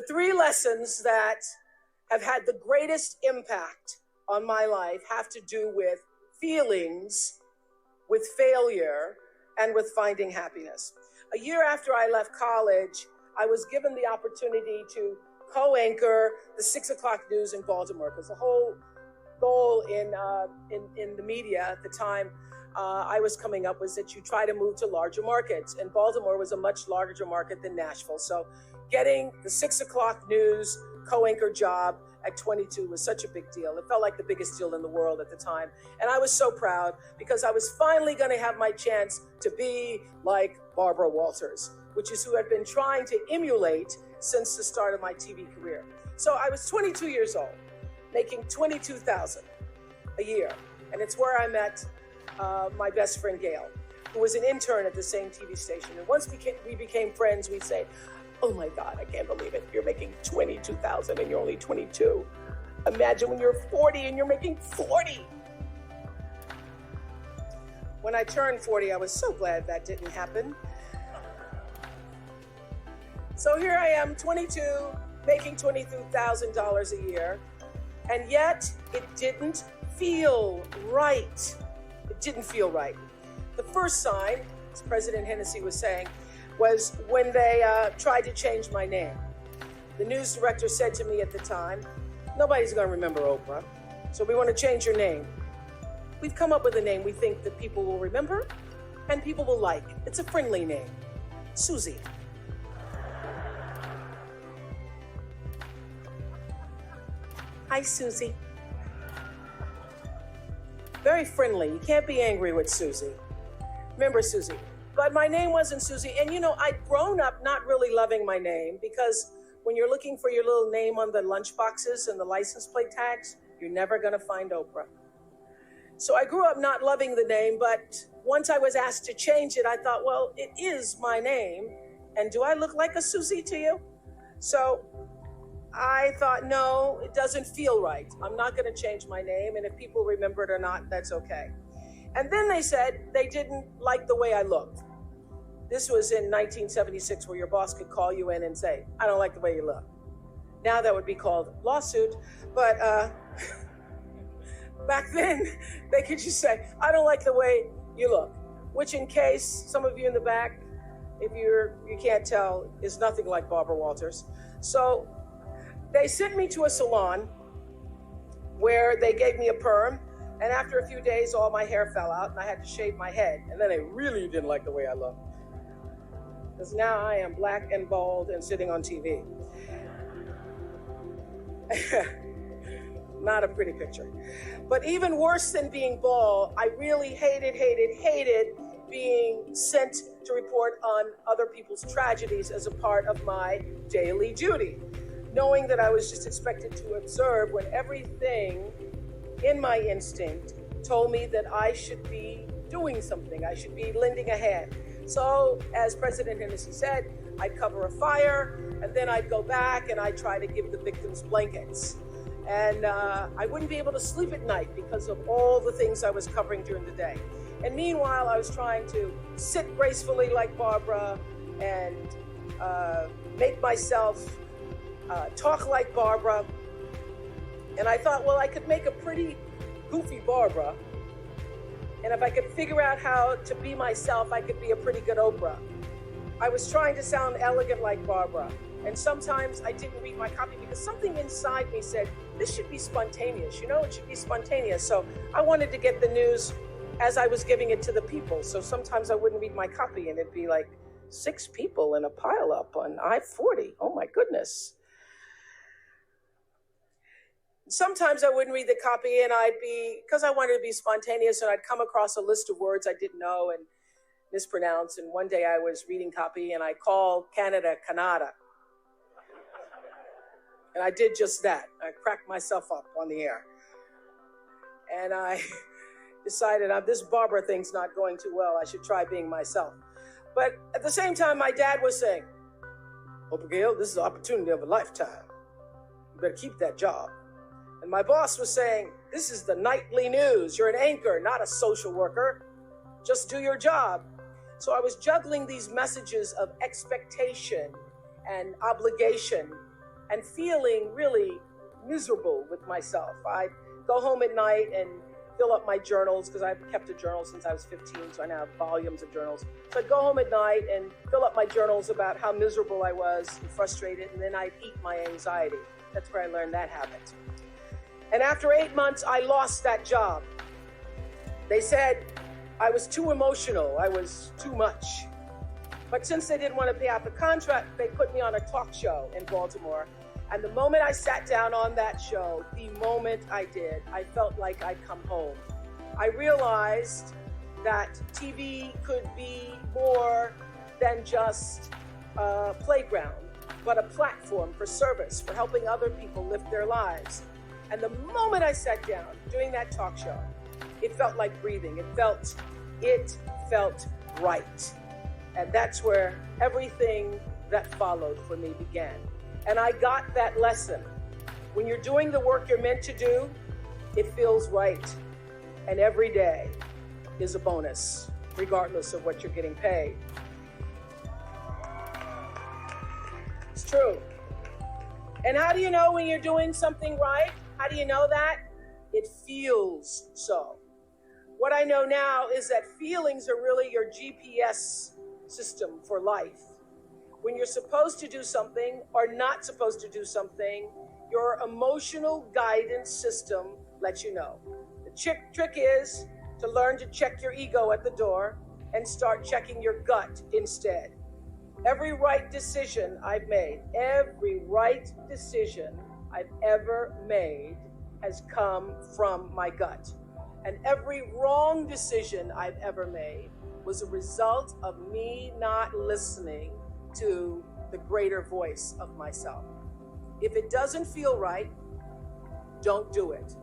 three lessons that have had the greatest impact on my life have to do with feelings, with failure, and with finding happiness. A year after I left college, I was given the opportunity to co-anchor the 6 o'clock news in Baltimore, because the whole goal in the media at the time I was coming up was that you try to move to larger markets, and Baltimore was a much larger market than Nashville. So getting the 6 o'clock news co-anchor job at 22 was such a big deal. It felt like the biggest deal in the world at the time. And I was so proud because I was finally going to have my chance to be like Barbara Walters, which is who I'd been trying to emulate since the start of my TV career. So I was 22 years old, making $22,000 a year. And it's where I met my best friend, Gail, who was an intern at the same TV station. And once we became friends, we'd say, oh my God, I can't believe it. You're making $22,000 and you're only 22. Imagine when you're 40 and you're making 40. When I turned 40, I was so glad that didn't happen. So here I am, 22, making $22,000 a year. And yet it didn't feel right. It didn't feel right. The first sign, as President Hennessy was saying, was when they tried to change my name. The news director said to me at the time, nobody's going to remember Oprah, so we want to change your name. We've come up with a name we think that people will remember and people will like. It's a friendly name, Susie. Hi, Susie. Very friendly. You can't be angry with Susie. Remember Susie. But my name wasn't Susie. And you know, I'd grown up not really loving my name, because when you're looking for your little name on the lunch boxes and the license plate tags, you're never going to find Oprah. So I grew up not loving the name, but once I was asked to change it, I thought, well, it is my name. And do I look like a Susie to you? So I thought, no, it doesn't feel right. I'm not going to change my name. And if people remember it or not, that's okay. And then they said they didn't like the way I looked. This was in 1976, where your boss could call you in and say, I don't like the way you look. Now that would be called lawsuit. But back then, they could just say, I don't like the way you look. Which, in case some of you in the back, if you can't tell, is nothing like Barbara Walters. So they sent me to a salon where they gave me a perm. And after a few days, all my hair fell out and I had to shave my head. And then they really didn't like the way I looked, because now I am black and bald and sitting on TV. Not a pretty picture. But even worse than being bald, I really hated being sent to report on other people's tragedies as a part of my daily duty, knowing that I was just expected to observe when everything in my instinct told me that I should be doing something. I should be lending a hand. So, as President Hennessy said, I'd cover a fire, and then I'd go back and I'd try to give the victims blankets. And I wouldn't be able to sleep at night because of all the things I was covering during the day. And meanwhile, I was trying to sit gracefully like Barbara and make myself talk like Barbara. And I thought, well, I could make a pretty goofy Barbara. And if I could figure out how to be myself, I could be a pretty good Oprah. I was trying to sound elegant like Barbara. And sometimes I didn't read my copy because something inside me said, this should be spontaneous. You know, it should be spontaneous. So I wanted to get the news as I was giving it to the people. So sometimes I wouldn't read my copy and it'd be like 6 people in a pileup on I-40. Oh my goodness. Sometimes I wouldn't read the copy and because I wanted to be spontaneous, and I'd come across a list of words I didn't know and mispronounce. And one day I was reading copy and I called Canada, Canada. And I did just that. I cracked myself up on the air. And I decided this Barbara thing's not going too well. I should try being myself. But at the same time, my dad was saying, Oprah Gail, this is the opportunity of a lifetime. You better keep that job. And my boss was saying, this is the nightly news. You're an anchor, not a social worker. Just do your job. So I was juggling these messages of expectation and obligation and feeling really miserable with myself. I'd go home at night and fill up my journals, because I've kept a journal since I was 15, so I now have volumes of journals. So I'd go home at night and fill up my journals about how miserable I was and frustrated, and then I'd eat my anxiety. That's where I learned that habit. And after 8 months, I lost that job. They said I was too emotional, I was too much. But since they didn't want to pay out the contract, they put me on a talk show in Baltimore. And the moment I sat down on that show, the moment I did, I felt like I'd come home. I realized that TV could be more than just a playground, but a platform for service, for helping other people live their lives. And the moment I sat down doing that talk show, it felt like breathing. It felt right. And that's where everything that followed for me began. And I got that lesson. When you're doing the work you're meant to do, it feels right. And every day is a bonus, regardless of what you're getting paid. It's true. And how do you know when you're doing something right? How do you know that? It feels so. What I know now is that feelings are really your GPS system for life. When you're supposed to do something or not supposed to do something, your emotional guidance system lets you know. The trick is to learn to check your ego at the door and start checking your gut instead. Every right decision I've made, every right decision I've ever made has come from my gut. And every wrong decision I've ever made was a result of me not listening to the greater voice of myself. If it doesn't feel right, don't do it.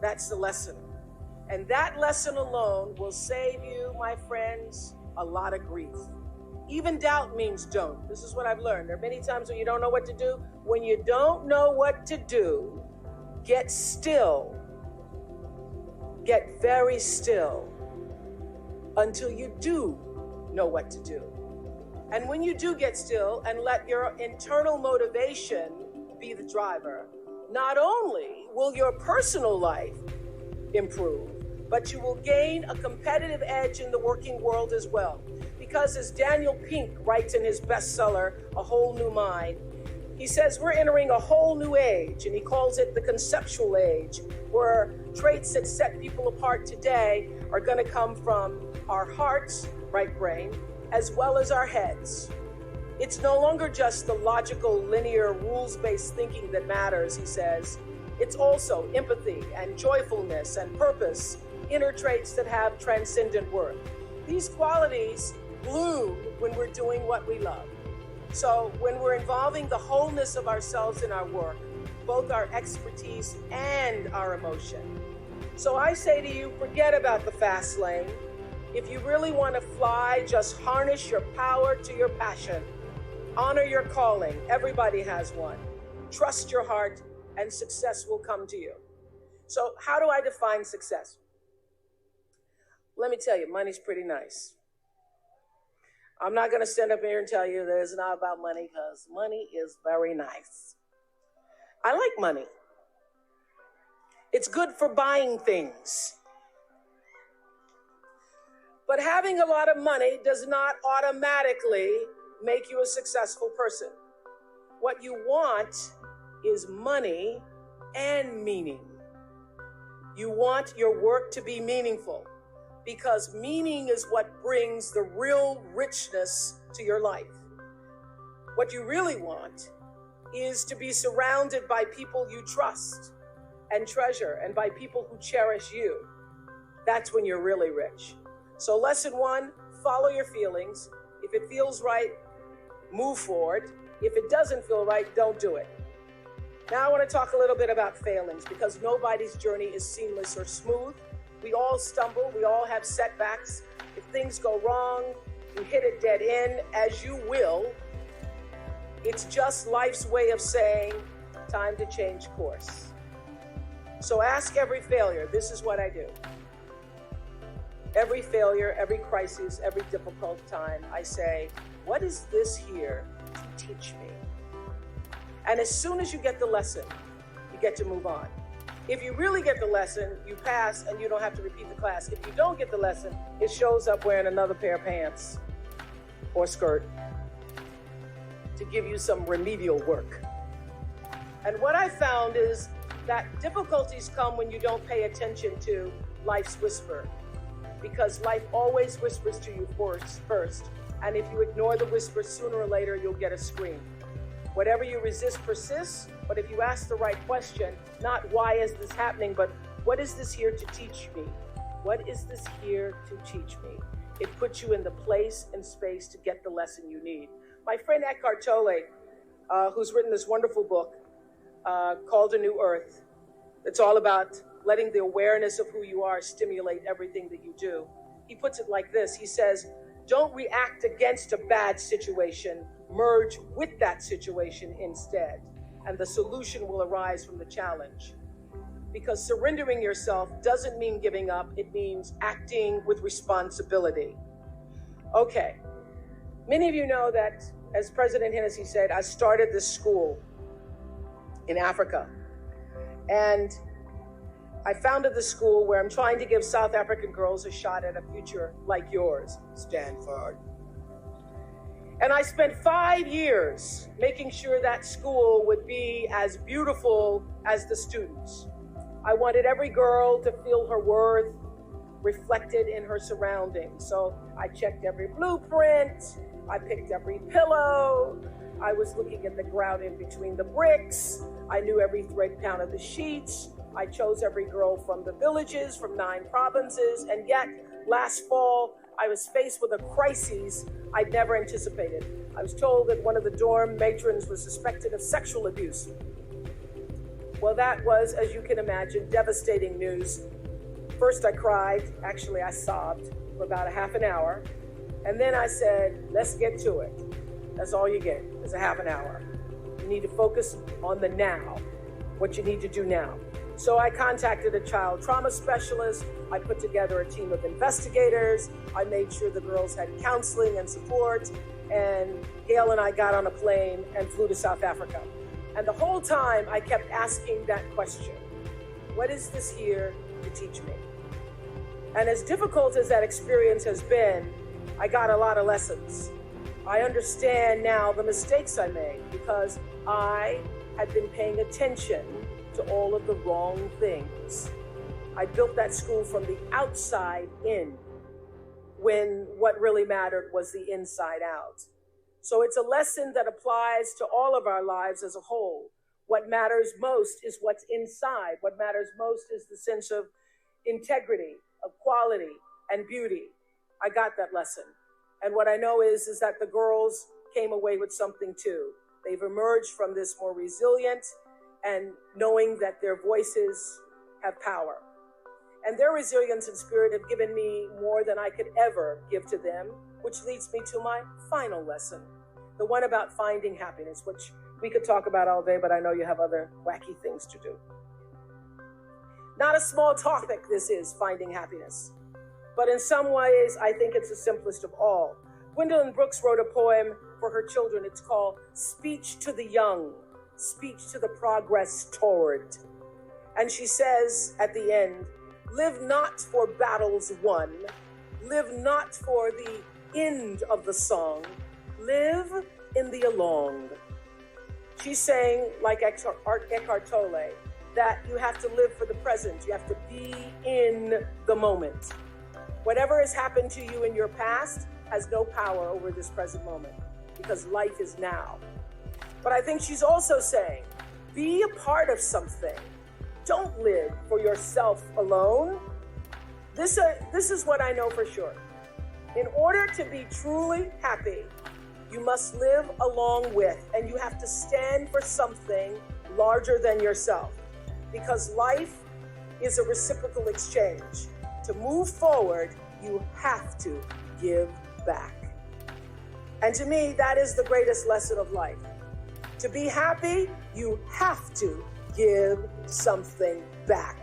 That's the lesson. And that lesson alone will save you, my friends, a lot of grief. Even doubt means don't. This is what I've learned. There are many times when you don't know what to do. When you don't know what to do, get still. Get very still until you do know what to do. And when you do get still and let your internal motivation be the driver, not only will your personal life improve, but you will gain a competitive edge in the working world as well. Because as Daniel Pink writes in his bestseller, A Whole New Mind, he says we're entering a whole new age, and he calls it the conceptual age, where traits that set people apart today are going to come from our hearts, right brain, as well as our heads. It's no longer just the logical, linear, rules-based thinking that matters, he says. It's also empathy and joyfulness and purpose, inner traits that have transcendent worth. These qualities bloom when we're doing what we love. So when we're involving the wholeness of ourselves in our work, both our expertise and our emotion. So I say to you, forget about the fast lane. If you really want to fly, just harness your power to your passion. Honor your calling. Everybody has one. Trust your heart, and success will come to you. So how do I define success? Let me tell you, money's pretty nice. I'm not going to stand up here and tell you that it's not about money, because money is very nice. I like money. It's good for buying things. But having a lot of money does not automatically make you a successful person. What you want is money and meaning. You want your work to be meaningful, because meaning is what brings the real richness to your life. What you really want is to be surrounded by people you trust and treasure, and by people who cherish you. That's when you're really rich. So lesson one, follow your feelings. If it feels right, move forward. If it doesn't feel right, don't do it. Now I want to talk a little bit about failings, because nobody's journey is seamless or smooth. We all stumble, we all have setbacks. If things go wrong, you hit a dead end, as you will. It's just life's way of saying, time to change course. So ask every failure, this is what I do. Every failure, every crisis, every difficult time, I say, what is this here to teach me? And as soon as you get the lesson, you get to move on. If you really get the lesson, you pass and you don't have to repeat the class. If you don't get the lesson, it shows up wearing another pair of pants or skirt to give you some remedial work. And what I found is that difficulties come when you don't pay attention to life's whisper, because life always whispers to you first. And if you ignore the whisper, sooner or later, you'll get a scream. Whatever you resist persists, but if you ask the right question, not why is this happening, but what is this here to teach me? What is this here to teach me? It puts you in the place and space to get the lesson you need. My friend Eckhart Tolle, who's written this wonderful book called A New Earth, it's all about letting the awareness of who you are stimulate everything that you do. He puts it like this. He says, don't react against a bad situation, merge with that situation instead, and the solution will arise from the challenge. Because surrendering yourself doesn't mean giving up, it means acting with responsibility. Okay, many of you know that, as President Hennessy said, I started this school in Africa. And I founded the school where I'm trying to give South African girls a shot at a future like yours. Stand forward. And I spent 5 years making sure that school would be as beautiful as the students. I wanted every girl to feel her worth reflected in her surroundings. So I checked every blueprint, I picked every pillow, I was looking at the ground in between the bricks, I knew every thread count of the sheets, I chose every girl from the villages, from 9 provinces, and yet last fall, I was faced with a crisis I'd never anticipated. I was told that one of the dorm matrons was suspected of sexual abuse. Well, that was, as you can imagine, devastating news. First I cried, actually I sobbed for about a half an hour. And then I said, let's get to it. That's all you get, is a half an hour. You need to focus on the now, what you need to do now. So I contacted a child trauma specialist. I put together a team of investigators. I made sure the girls had counseling and support. And Gail and I got on a plane and flew to South Africa. And the whole time I kept asking that question, what is this here to teach me? And as difficult as that experience has been, I got a lot of lessons. I understand now the mistakes I made because I had been paying attention to all of the wrong things. I built that school from the outside in, when what really mattered was the inside out. So it's a lesson that applies to all of our lives as a whole. What matters most is what's inside. What matters most is the sense of integrity, of quality, and beauty. I got that lesson. And what I know is that the girls came away with something too. They've emerged from this more resilient and knowing that their voices have power. And their resilience and spirit have given me more than I could ever give to them, which leads me to my final lesson, the one about finding happiness, which we could talk about all day, but I know you have other wacky things to do. Not a small topic this is, finding happiness. But in some ways, I think it's the simplest of all. Gwendolyn Brooks wrote a poem for her children. It's called Speech to the Young, Speech to the Progress Toward. And she says at the end, live not for battles won, live not for the end of the song, live in the along. She's saying, like Eckhart Tolle, that you have to live for the present. You have to be in the moment. Whatever has happened to you in your past has no power over this present moment because life is now. But I think she's also saying, be a part of something. Don't live for yourself alone. This is what I know for sure. In order to be truly happy, you must live along with, and you have to stand for something larger than yourself, because life is a reciprocal exchange. To move forward, you have to give back. And to me, that is the greatest lesson of life. To be happy, you have to give something back.